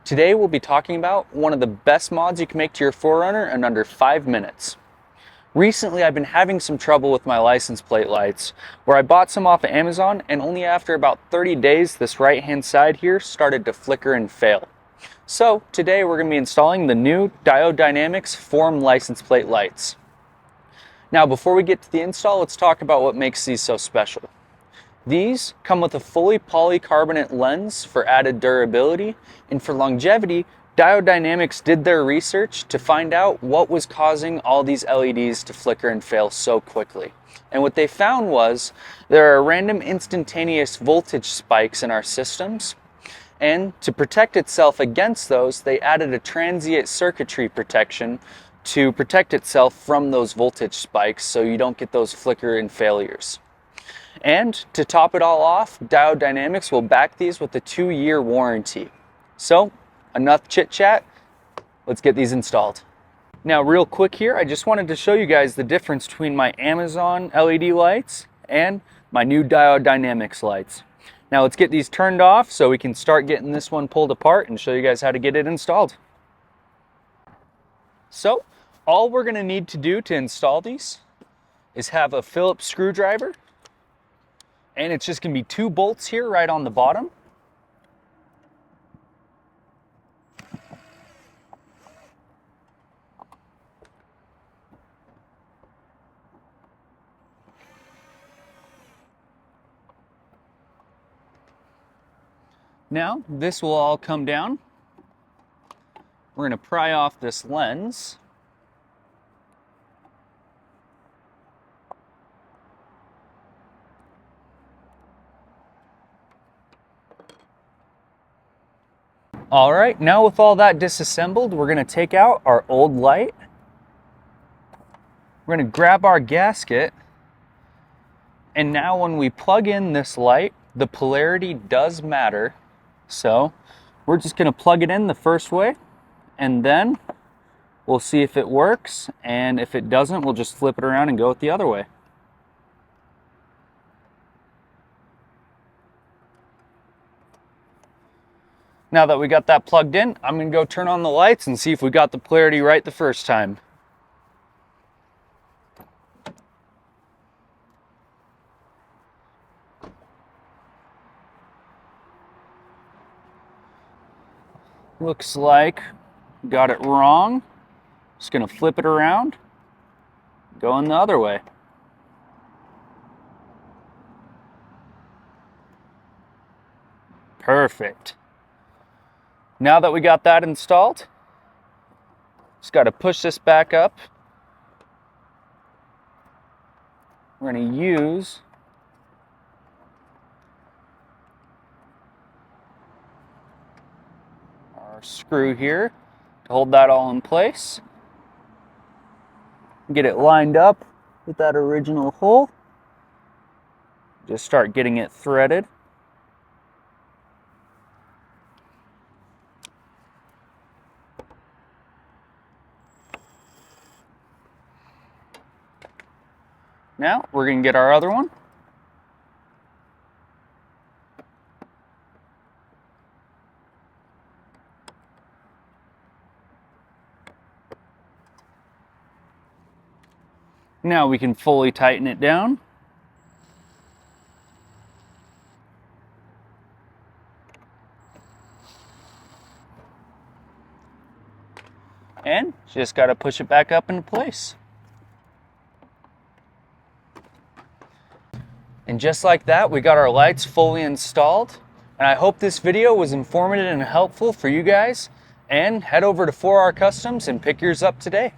Today we'll be talking about one of the best mods you can make to your 4Runner in under 5 minutes. Recently I've been having some trouble with my license plate lights, where I bought some off of Amazon, and only after about 30 days this right hand side here started to flicker and fail. So today we're going to be installing the new Diode Dynamics Form license plate lights. Now before we get to the install, let's talk about what makes these so special. These come with a fully polycarbonate lens for added durability, and for longevity, Diode Dynamics did their research to find out what was causing all these LEDs to flicker and fail so quickly. And what they found was there are random instantaneous voltage spikes in our systems, and to protect itself against those, they added a transient circuitry protection to protect itself from those voltage spikes so you don't get those flicker and failures. And to top it all off, Diode Dynamics will back these with a 2-year warranty. So, enough chit chat, let's get these installed. Now real quick here, I just wanted to show you guys the difference between my Amazon LED lights and my new Diode Dynamics lights. Now let's get these turned off so we can start getting this one pulled apart and show you guys how to get it installed. So, all we're going to need to do to install these is have a Phillips screwdriver. And it's just going to be 2 bolts here right on the bottom. Now this will all come down. We're going to pry off this lens. All right, now with all that disassembled, we're going to take out our old light. We're going to grab our gasket, and now when we plug in this light, the polarity does matter. So we're just going to plug it in the first way, and then we'll see if it works, and if it doesn't, we'll just flip it around and go it the other way. Now that we got that plugged in, I'm going to go turn on the lights and see if we got the polarity right the first time. Looks like we got it wrong. Just going to flip it around, going the other way. Perfect. Now that we got that installed, just got to push this back up. We're going to use our screw here to hold that all in place. Get it lined up with that original hole. Just start getting it threaded. Now we're going to get our other one. Now we can fully tighten it down. And just got to push it back up into place. And just like that, we got our lights fully installed. And I hope this video was informative and helpful for you guys. And head over to 4R Customs and pick yours up today.